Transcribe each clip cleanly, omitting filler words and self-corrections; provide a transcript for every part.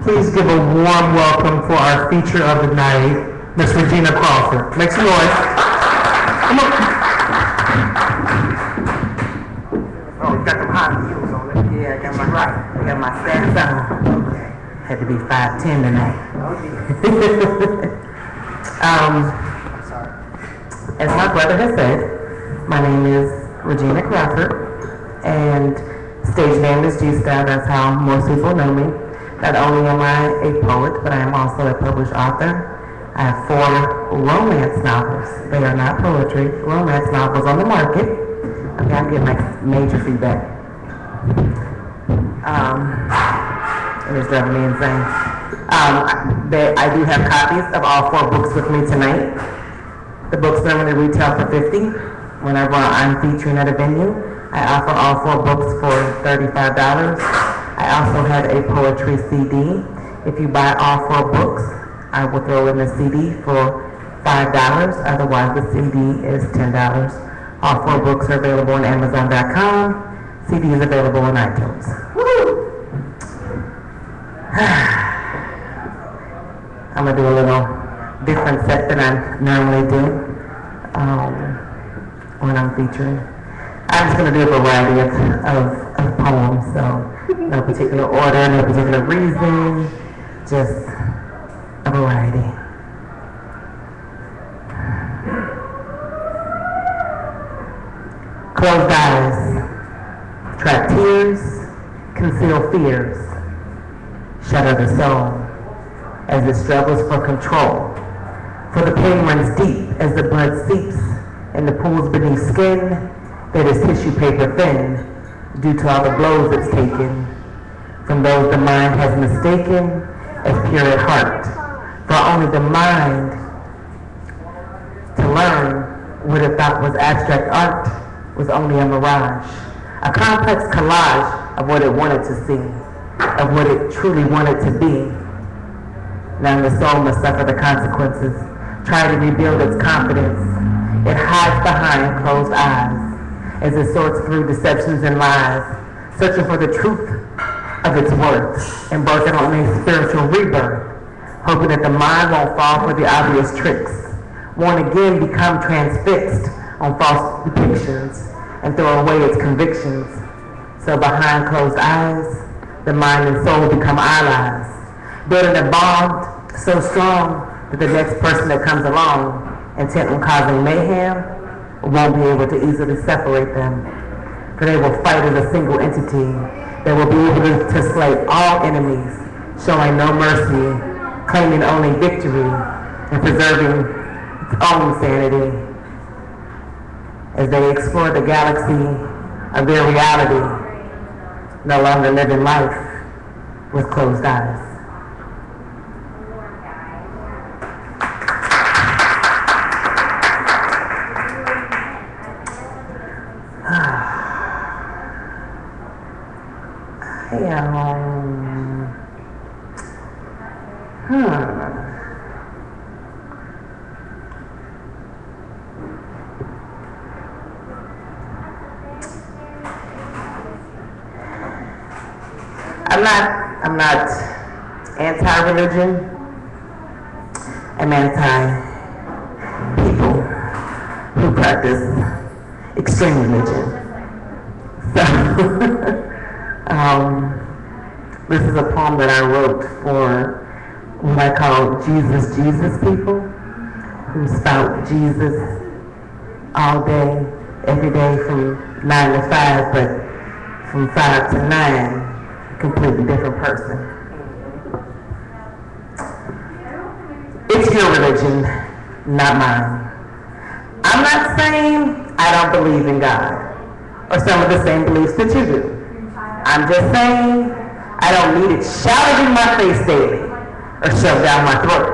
Please give a warm welcome for our feature of the night, Miss ReGina Crawford. Make some noise. Come on. Oh, you got them high heels on it. Yeah, I got my stats on. Okay. Had to be 5'10" tonight. Okay. I'm sorry. As my brother has said, my name is ReGina Crawford, and stage name is G-styl. That's how most people know me. Not only am I a poet, but I am also a published author. I have 4 romance novels. They are not poetry, romance novels on the market. Okay, I'm getting like major feedback. It is driving me insane. I do have copies of all 4 books with me tonight. The books normally retail for $50. Whenever I'm featuring at a venue, I offer all 4 books for $35. I also have a poetry CD. If you buy all 4 books, I will throw in the CD for $5. Otherwise, the CD is $10. All 4 books are available on Amazon.com. CD is available on iTunes. I'm gonna do a little different set than I normally do when I'm featuring. I'm just gonna do a variety of poems, so no particular order, no particular reason, just a variety. Closed eyes, trap tears, conceal fears, shudder the soul as it struggles for control. For the pain runs deep as the blood seeps in the pools beneath skin that is tissue paper thin due to all the blows it's taken from those the mind has mistaken as pure at heart. For only the mind to learn what it thought was abstract art was only a mirage, a complex collage of what it wanted to see, of what it truly wanted to be. Now the soul must suffer the consequences, try to rebuild its confidence. It hides behind closed eyes as it sorts through deceptions and lies, searching for the truth of its worth, embarking on a spiritual rebirth, hoping that the mind won't fall for the obvious tricks, won't again become transfixed on false depictions and throw away its convictions. So behind closed eyes, the mind and soul become allies, building a bond so strong that the next person that comes along, intent on causing mayhem, won't be able to easily separate them. For they will fight as a single entity. They will be able to slay all enemies, showing no mercy, claiming only victory, and preserving its own sanity. As they explore the galaxy of their reality, no longer living life with closed eyes. I'm not anti-religion. I'm anti-people who practice extreme religion. So, this is a poem that I wrote for what I call Jesus people, who spout Jesus all day, every day from 9 to 5, but from 5 to 9, completely different person. It's your religion, not mine. I'm not saying I don't believe in God or some of the same beliefs that you do. I'm just saying I don't need it shouted in my face daily or shoved down my throat.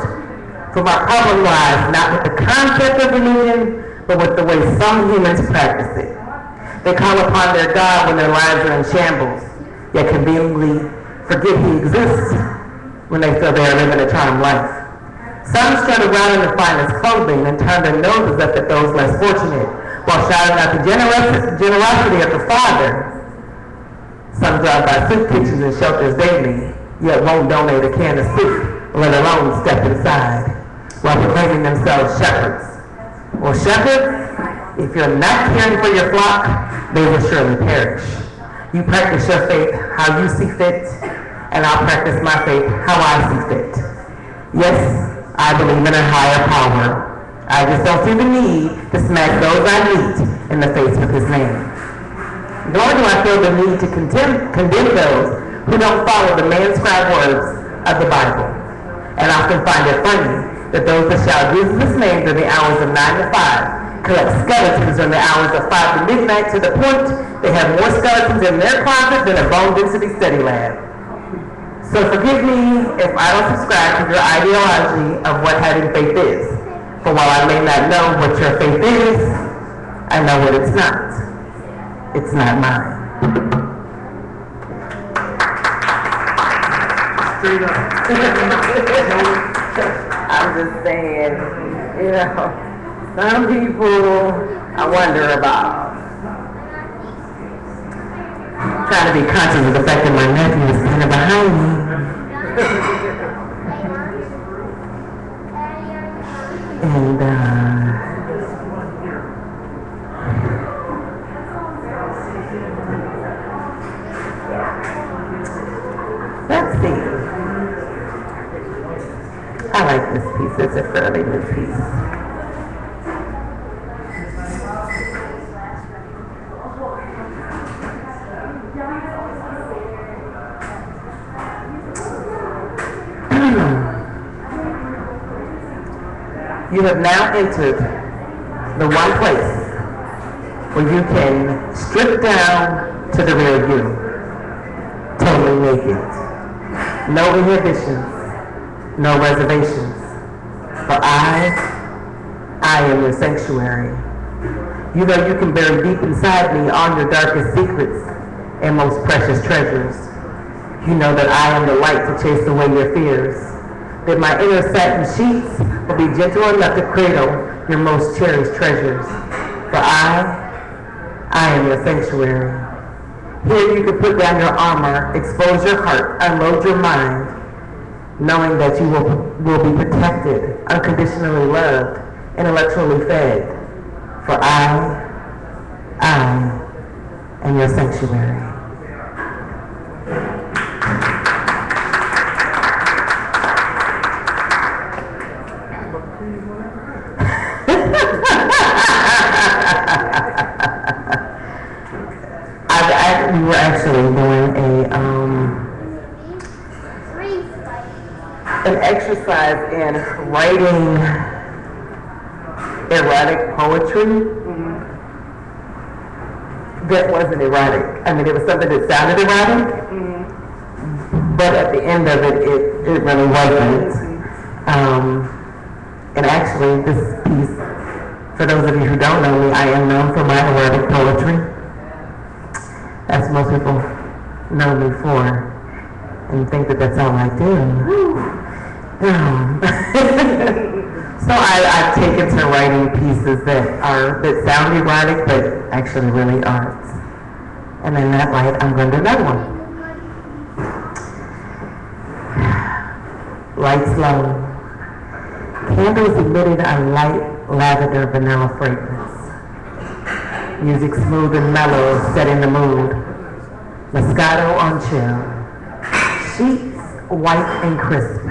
For my problem lies not with the concept of religion, but with the way some humans practice it. They call upon their God when their lives are in shambles, yet conveniently forget he exists when they feel they are living a charmed life. Some strut around in the finest clothing and turn their noses up at those less fortunate, while shouting out the generosity of the Father. Some drive by soup kitchens and shelters daily, yet won't donate a can of soup, let alone step inside, while proclaiming themselves shepherds. Well, shepherds, if you're not caring for your flock, they will surely perish. You practice your faith how you see fit, and I'll practice my faith how I see fit. Yes, I believe in a higher power. I just don't see the need to smack those I meet in the face with his name. Nor do I feel the need to condemn those who don't follow the man-scribed words of the Bible. And I often find it funny that those that shout Jesus' name during the hours of 9 to 5 collect skeletons during the hours of 5 to midnight, to the point they have more skeletons in their closet than a bone density study lab. So forgive me if I don't subscribe to your ideology of what having faith is. For while I may not know what your faith is, I know what it's not. It's not mine. Straight up. I'm just saying, you know, some people I wonder about. I'm trying to be conscious of the fact that my nephew is standing behind me. And, let's see. I like this piece. It's a fairly new piece. You have now entered the one place where you can strip down to the real you, totally naked. No inhibitions, no reservations. For I am your sanctuary. You know you can bury deep inside me all your darkest secrets and most precious treasures. You know that I am the light to chase away your fears, that my inner satin sheets will be gentle enough to cradle your most cherished treasures. For I am your sanctuary. Here you can put down your armor, expose your heart, unload your mind, knowing that you will be protected, unconditionally loved, intellectually fed. For I am your sanctuary. We were actually doing an exercise in writing erotic poetry that wasn't erotic. I mean, it was something that sounded erotic, but at the end of it, it really wasn't. And actually, this piece, for those of you who don't know me, I am known for my erotic poetry. As most people know me for, and think that that's all I do. So I've taken to writing pieces that sound erotic, but actually really aren't. And in that light, I'm going to do another one. Lights low. Candles emitted a light lavender vanilla fragrance. Music smooth and mellow, setting the mood. Moscato on chill. Sheets white and crisp.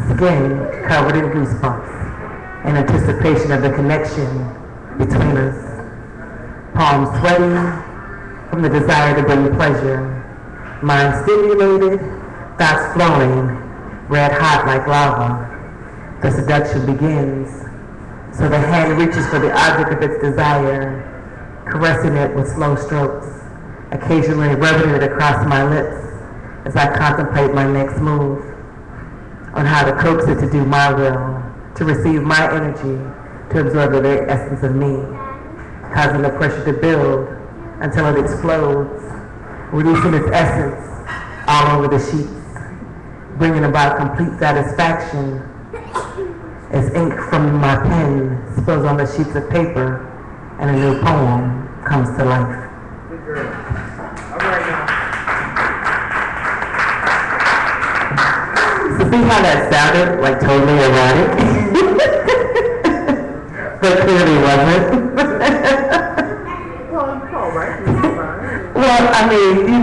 Skin covered in goosebumps. In anticipation of the connection between us. Palms sweaty from the desire to bring pleasure. Mind stimulated, thoughts flowing, red hot like lava. The seduction begins. So the hand reaches for the object of its desire, caressing it with slow strokes, occasionally rubbing it across my lips as I contemplate my next move, on how to coax it to do my will, to receive my energy, to absorb the very essence of me, causing the pressure to build until it explodes, releasing its essence all over the sheets, bringing about complete satisfaction as ink from my pen spills on the sheets of paper and a new poem comes to life. Good girl. All right now. So see how that sounded like totally erotic? But clearly wasn't. Well, I mean,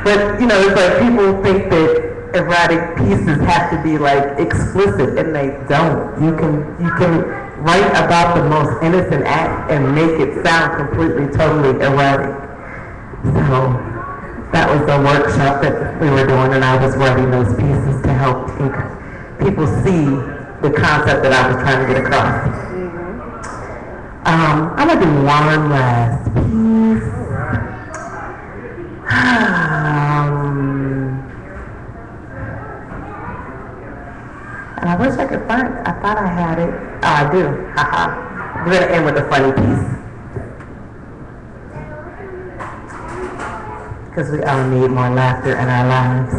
but it's like people think that erotic pieces have to be like explicit, and they don't. You can write about the most innocent act and make it sound completely, totally erotic. So that was the workshop that we were doing, and I was writing those pieces to help people see the concept that I was trying to get across. I'm gonna do one last piece. And I wish I could find it. I thought I had it. Oh, I do. Haha. We're gonna end with a funny piece. Because we all need more laughter in our lives.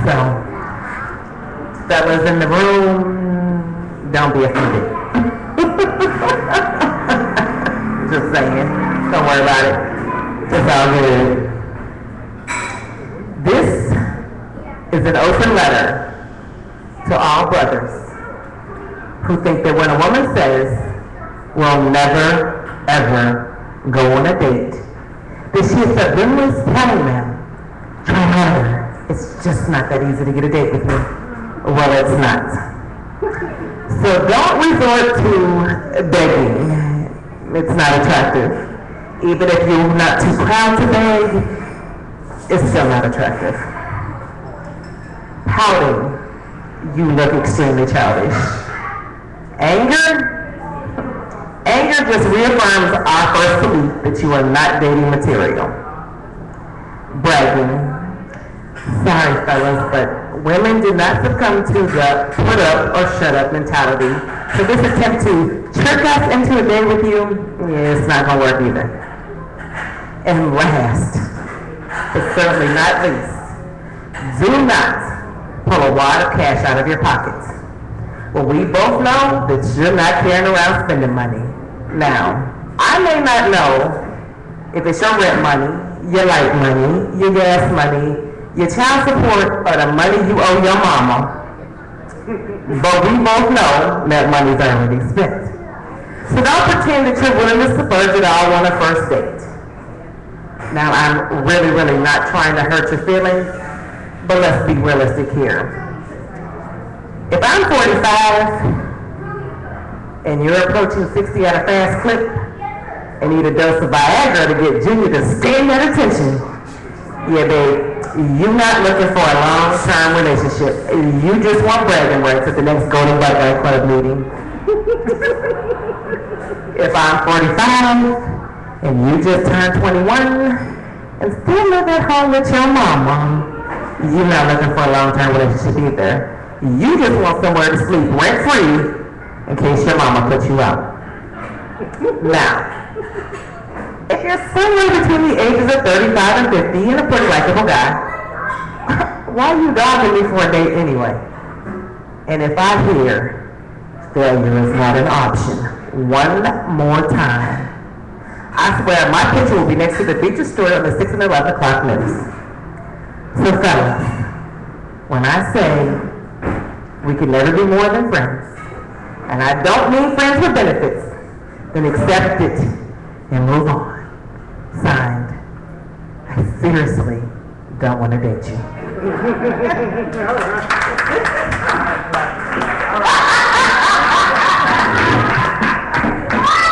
So, fellas in the room, don't be offended. Just saying. Don't worry about it. It's all good. This is an open letter to all brothers who think that when a woman says, we'll never, ever go on a date, that she is subliminally telling them, try harder. It's just not that easy to get a date with me. Well, it's not. So don't resort to begging. It's not attractive. Even if you're not too proud to beg, it's still not attractive. Pouting, you look extremely childish. Anger just reaffirms our first belief that you are not dating material. Bragging, sorry fellas, but women do not succumb to the put up or shut up mentality. So this attempt to trick us into a date with you, it's not gonna work either. And last, but certainly not least, do not pull a wad of cash out of your pockets. Well, we both know that you're not carrying around spending money. Now, I may not know if it's your rent money, your light money, your gas money, your child support, or the money you owe your mama. But we both know that money's already spent. So don't pretend that you're willing to splurge it all on a first date. Now, I'm really, really not trying to hurt your feelings, but let's be realistic here. If I'm 45 and you're approaching 60 at a fast clip and need a dose of Viagra to get Junior to stand at attention, yeah, babe, you're not looking for a long-term relationship. You just want bragging rights at the next Golden White Guy Club meeting. If I'm 45 and you just turned 21 and still live at home with your mama, you're not looking for a long-term relationship either. You just want somewhere to sleep rent-free in case your mama puts you out. Now, if you're somewhere between the ages of 35 and 50 and a pretty likable guy, why are you dogging me for a date anyway? And if I hear failure is not an option one more time, I swear my picture will be next to the Beatrice story on the 6 and 11 o'clock news. So fellas, when I say we can never be more than friends, and I don't mean friends with benefits, then accept it and move on. Signed, I seriously don't want to date you.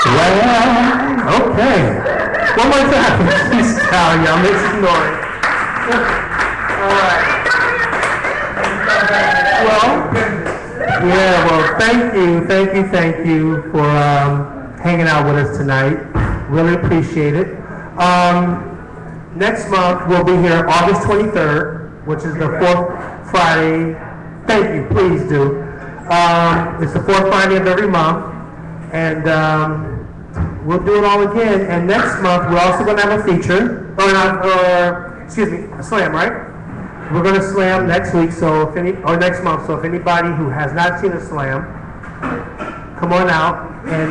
Well, okay. One more time. G-styl, y'all. Make some noise. All right. Well, thank you for hanging out with us tonight. Really appreciate it. Next month, we'll be here August 23rd, which is the fourth Friday. Thank you, please do. It's the fourth Friday of every month, and we'll do it all again. And next month, we're also going to have a feature, a slam, right? We're going to slam next week, next month. So if anybody who has not seen a slam, come on out and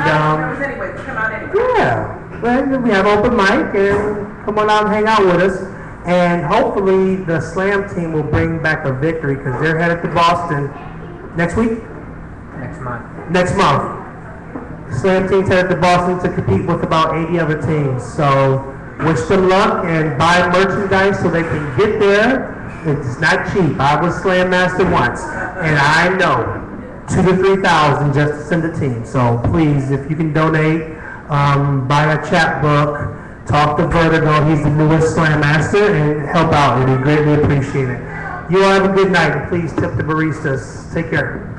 yeah, well, we have open mic and come on out and hang out with us. And hopefully the Slam team will bring back a victory because they're headed to Boston next week? Next month. Slam team's headed to Boston to compete with about 80 other teams. So wish them luck and buy merchandise so they can get there. It's not cheap. I was Slam Master once, and I know $2,000 to $3,000 just to send a team. So please, if you can donate, buy a chapbook, talk to Vertigo, he's the newest Slam Master, and help out. It'd be greatly appreciated. You all have a good night, and please tip the baristas. Take care.